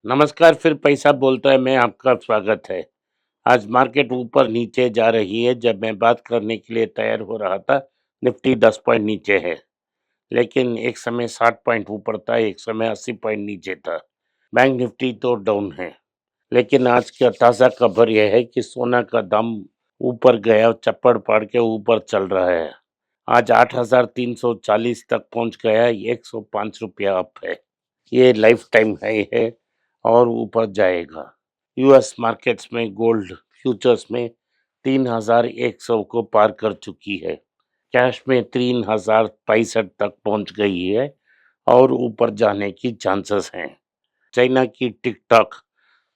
नमस्कार, फिर पैसा बोलता है में आपका स्वागत है। आज मार्केट ऊपर नीचे जा रही है। जब मैं बात करने के लिए तैयार हो रहा था, निफ्टी 10 पॉइंट नीचे है, लेकिन एक समय 60 पॉइंट ऊपर था, एक समय 80 पॉइंट नीचे था। बैंक निफ्टी तो डाउन है, लेकिन आज का ताज़ा खबर यह है कि सोना का दाम ऊपर गया, चप्पड़ फाड़ के ऊपर चल रहा है। आज 8,340 तक पहुंच गया, 105 रुपया अप है। ये लाइफ टाइम हाई है और ऊपर जाएगा। यूएस मार्केट्स में गोल्ड फ्यूचर्स में 3,100 को पार कर चुकी है। कैश में 3,065 तक पहुंच गई है और ऊपर जाने की चांसेस हैं। चाइना की टिकटॉक,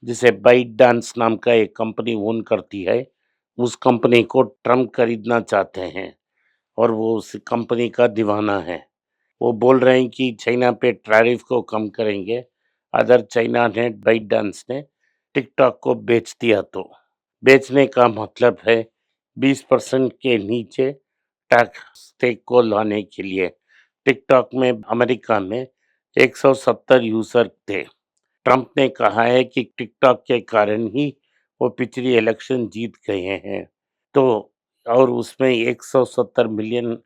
जिसे बाइट डांस नाम का एक कंपनी ओन करती है, उस कंपनी को ट्रम्प खरीदना चाहते हैं और वो उस कंपनी का दीवाना है। वो बोल रहे हैं कि चाइना पे टैरिफ को कम करेंगे अगर चाइना ने बाइटडांस ने टिकटॉक को बेच दिया तो। बेचने का मतलब है 20% के नीचे टैक्स स्टेक को लाने के लिए। टिकटॉक में अमेरिका में 170 यूजर थे। ट्रंप ने कहा है कि टिकटॉक के कारण ही वो पिछली इलेक्शन जीत गए हैं। तो और उसमें 170 मिलियन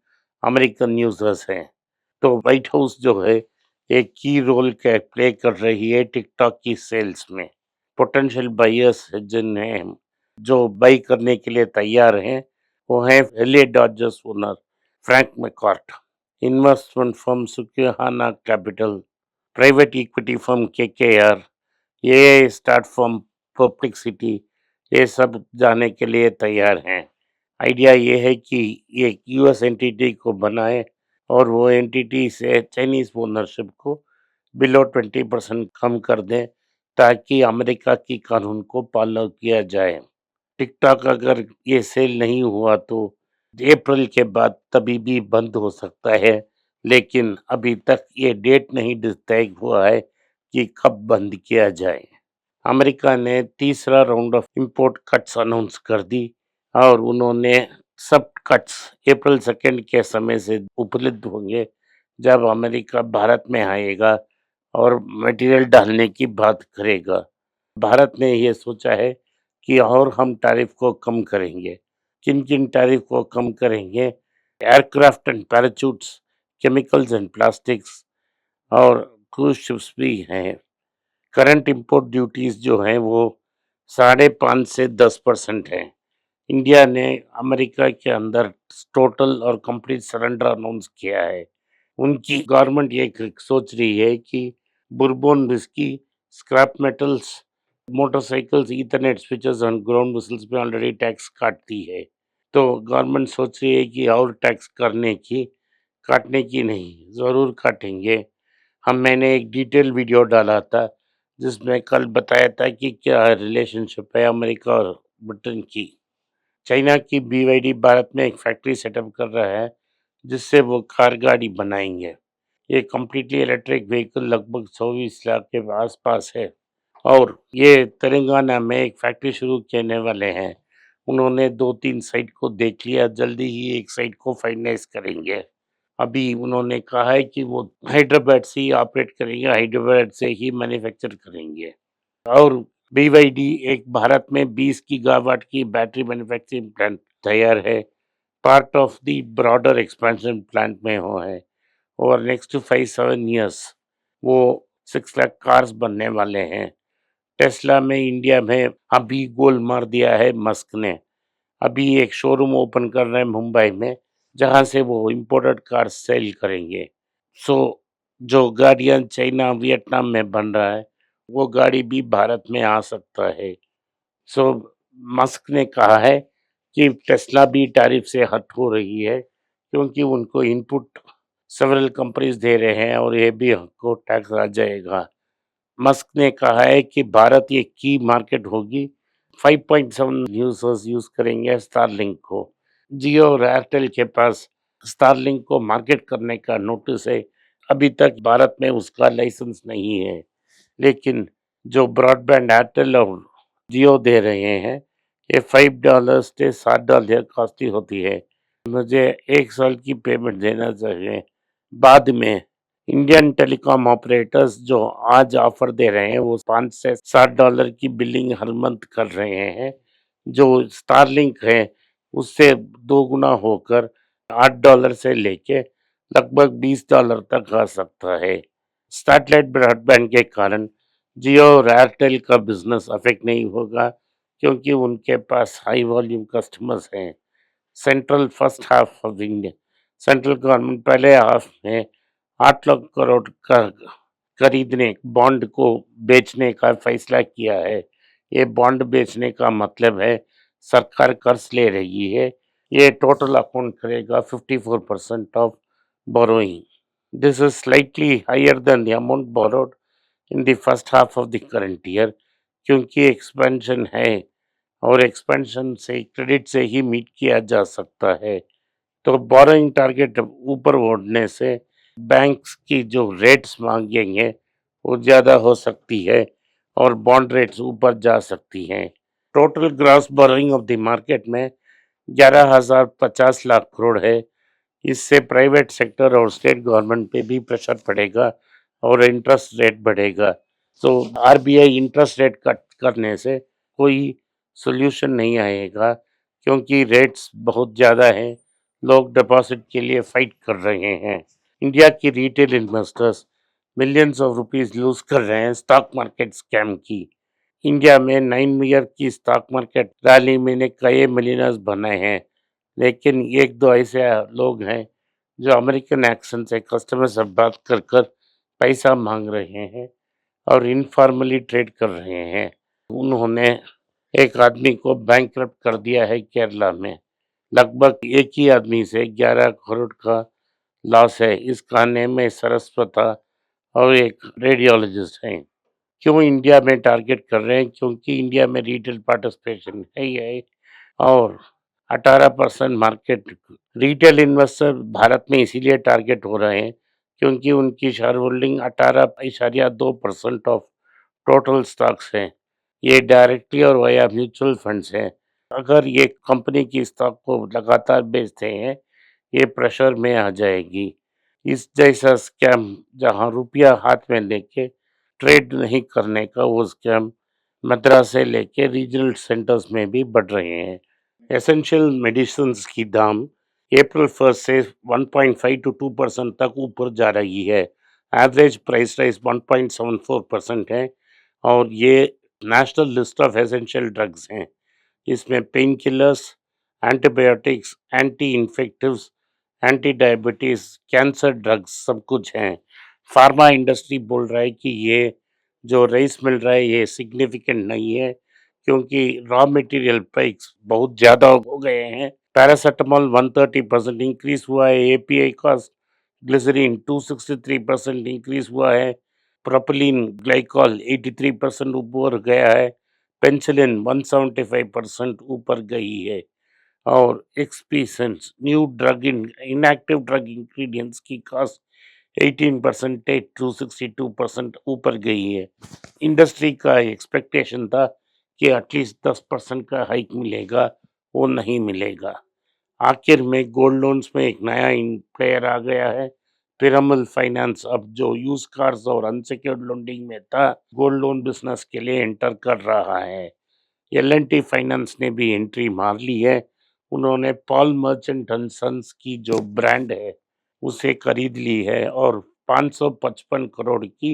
अमेरिकन यूजर्स हैं। तो व्हाइट हाउस जो है एक की रोल के प्ले कर रही है टिकटॉक की सेल्स में। पोटेंशियल बायर्स जिन्हें जो बाई करने के लिए तैयार हैं, वो हैं LA Dodgers owner Frank McCourt, investment firm Susquehanna Capital, private equity firm KKR, ये स्टार्ट फर्म परप्लेक्सिटी, ये सब जाने के लिए तैयार हैं। आइडिया ये है कि ये यूएस एंटिटी को बनाए और वो एंटिटी से चाइनीज ओनरशिप को बिलो 20% कम कर दें, ताकि अमेरिका की कानून को फॉलो किया जाए। टिकटॉक अगर ये सेल नहीं हुआ तो अप्रैल के बाद तभी भी बंद हो सकता है, लेकिन अभी तक ये डेट नहीं तय हुआ है कि कब बंद किया जाए। अमेरिका ने तीसरा round of import cuts announce कर दी और उन्होंने सब कट्स अप्रैल 2 के समय से उपलब्ध होंगे जब अमेरिका भारत में आएगा और मटेरियल डालने की बात करेगा। भारत ने ये सोचा है कि और हम टैरिफ को कम करेंगे। किन-किन टैरिफ को कम करेंगे? Aircraft and parachutes, chemicals and plastics और क्रूज शिप्स भी हैं। करंट इंपोर्ट ड्यूटीज जो हैं वो 5.5 से 10% हैं। इंडिया ने अमेरिका के अंदर टोटल और कंप्लीट सरेंडर अनाउंस किया है। उनकी गवर्नमेंट ये सोच रही है कि bourbon whiskey, scrap metals, motorcycles, ethernet switches और ग्राउंड व्हिसल्स पे ऑलरेडी टैक्स काटती है। तो गवर्नमेंट सोच रही है कि और टैक्स करने की, काटने की नहीं, ज़रूर काटेंगे। मैंने एक डिटेल वीडियो डाला था जिसमें कल बताया था कि क्या रिलेशनशिप है अमेरिका और ब्रिटेन की। चाइना की बीवाईडी भारत में एक फैक्ट्री सेटअप कर रहा है जिससे वो कार गाड़ी बनाएंगे। ये कम्प्लीटली इलेक्ट्रिक व्हीकल लगभग 24 लाख के आसपास है और ये तेलंगाना में एक फैक्ट्री शुरू करने वाले हैं। उन्होंने 2-3 साइट को देख लिया, जल्दी ही एक साइट को फाइनलाइज करेंगे। अभी उन्होंने कहा है कि वो हैदराबाद से ही ऑपरेट करेंगे, हैदराबाद से ही मैन्युफैक्चर करेंगे। और बीवाईडी एक भारत में 20 गीगावाट की बैटरी मैन्युफैक्चरिंग प्लांट तैयार है। Part of the broader expansion plant में हो है। और नेक्स्ट 5-7 ईयर्स वो 6 लाख कार्स बनने वाले हैं। टेस्ला में इंडिया में अभी गोल मार दिया है मस्क ने। अभी एक शोरूम ओपन कर रहे हैं मुंबई में, जहां से वो इम्पोर्टेड कार सेल करेंगे। सो जो गाड़ियां चाइना वियतनाम में बन रहा है, वो गाड़ी भी भारत में आ सकता है। सो मस्क ने कहा है कि टेस्ला भी टैरिफ से हट हो रही है, क्योंकि उनको इनपुट सेवरल कंपनीज दे रहे हैं और ये भी हमको टैक्स आ जाएगा। मस्क ने कहा है कि भारत ये की मार्केट होगी। 5.7 यूजर्स यूज करेंगे स्टारलिंक को। जियो और एयरटेल के पास स्टारलिंक को मार्केट करने का नोटिस है। अभी तक भारत में उसका लाइसेंस नहीं है, लेकिन जो ब्रॉडबैंड एयरटेल और जियो दे रहे हैं, ये $5 से $7 कॉस्टली होती है। मुझे 1 साल की पेमेंट देना चाहिए। बाद में इंडियन टेलीकॉम ऑपरेटर्स जो आज ऑफर दे रहे हैं वो 5 से $7 की बिलिंग हर मंथ कर रहे हैं। जो स्टारलिंक है उससे 2 गुना होकर $8 से लेके लगभग $20 तक आ सकता है। सैटेलाइट ब्रॉडबैंड के कारण जियो और एयरटेल का बिजनेस अफेक्ट नहीं होगा क्योंकि उनके पास हाई वॉल्यूम कस्टमर्स हैं। Central first half of India central government पहले हाफ में 8 लाख करोड़ का खरीदने बॉन्ड को बेचने का फैसला किया है। ये बॉन्ड बेचने का मतलब है सरकार कर्ज ले रही है। ये टोटल अकाउंट करेगा 54% of borrowing. This is slightly higher than the amount borrowed in the first half of the current year क्योंकि एक्सपेंशन है और एक्सपेंशन से क्रेडिट से ही मीट किया जा सकता है। तो बोरोइंग टारगेट ऊपर उड़ने से बैंक्स की जो रेट्स मांगेंगे वो ज़्यादा हो सकती है और बॉन्ड रेट्स ऊपर जा सकती हैं। Total gross borrowing of the market में 11,050 लाख करोड़ है। इससे प्राइवेट सेक्टर और स्टेट गवर्नमेंट पे भी प्रेशर पड़ेगा और इंटरेस्ट रेट बढ़ेगा। तो आरबीआई इंटरेस्ट रेट कट करने से कोई सॉल्यूशन नहीं आएगा क्योंकि रेट्स बहुत ज़्यादा हैं। लोग डिपॉजिट के लिए फाइट कर रहे हैं। इंडिया की retail investors millions of rupees lose कर रहे हैं स्टॉक मार्केट स्कैम की। इंडिया में 9 ईयर की स्टॉक मार्केट रैली में कई मिलियनर्स बने हैं, लेकिन एक दो ऐसे लोग हैं जो अमेरिकन एक्शन से कस्टमर से बात कर कर पैसा मांग रहे हैं और इनफॉर्मली ट्रेड कर रहे हैं। उन्होंने एक आदमी को बैंकरप्ट कर दिया है केरला में। लगभग एक ही आदमी से 11 करोड़ का लॉस है। इसका नेम है सरस्वता और एक रेडियोलॉजिस्ट हैं। क्यों इंडिया में टारगेट कर रहे हैं? क्योंकि इंडिया में रिटेल पार्टिसिपेशन है ही है और 18% मार्केट रिटेल इन्वेस्टर भारत में इसीलिए टारगेट हो रहे हैं क्योंकि उनकी share holding 18.2% of total stocks हैं। ये डायरेक्टली और वाया म्यूचुअल फंड्स हैं। अगर ये कंपनी की स्टॉक को लगातार बेचते हैं ये प्रेशर में आ जाएगी। इस जैसा स्कैम जहां रुपया हाथ में लेके ट्रेड नहीं करने का वो स्कैम मद्रास से लेके रीजनल सेंटर्स में भी बढ़ रहे हैं। एसेंशियल मेडिसिन्स की दाम अप्रैल 1 से 1.5 टू 2% तक ऊपर जा रही है। एवरेज प्राइस राइज 1.74% है और ये national list of essential drugs हैं। इसमें pain killers, antibiotics, anti infectives, anti diabetes, cancer drugs सब कुछ हैं। फार्मा इंडस्ट्री बोल रहा है कि ये जो राइस मिल रहा है ये सिग्निफिकेंट नहीं है क्योंकि रॉ मटेरियल प्राइस बहुत ज़्यादा हो गए हैं। पैरासिटामॉल 130% इंक्रीज हुआ है। एपीआई कॉस्ट ग्लिसरीन 263% इंक्रीज हुआ है। प्रोपिलीन ग्लाइकॉल 83% ऊपर गया है। पेंसिलिन 175% ऊपर गई है और excipients new drug in inactive drug ingredients की कॉस्ट 18% 262% ऊपर गई है। इंडस्ट्री का एक्सपेक्टेशन था कि एटलीस्ट 10% का हाइक मिलेगा, वो नहीं मिलेगा। आखिर में गोल्ड लोन्स में एक नया प्लेयर आ गया है। पिरामल फाइनेंस अब जो यूज कार्स और अनसिक्योर्ड लोडिंग में था गोल्ड लोन बिजनेस के लिए एंटर कर रहा है। एल&टी फाइनेंस ने भी एंट्री मार ली है। उन्होंने पॉल मर्चेंट एंड सन्स की जो ब्रांड है उसे खरीद ली है और 555 करोड़ की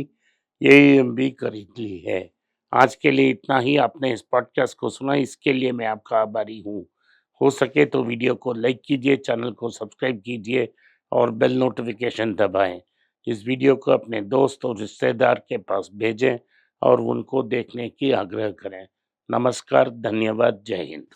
एएम भी खरीद ली है। आज के लिए इतना ही। आपने इस पॉडकास्ट को सुना इसके लिए मैं आपका आभारी हूँ। हो सके तो वीडियो को लाइक कीजिए, चैनल को सब्सक्राइब कीजिए और बेल नोटिफिकेशन दबाएं। इस वीडियो को अपने दोस्त और रिश्तेदार के पास भेजें और उनको देखने की आग्रह करें। नमस्कार, धन्यवाद, जय हिंद।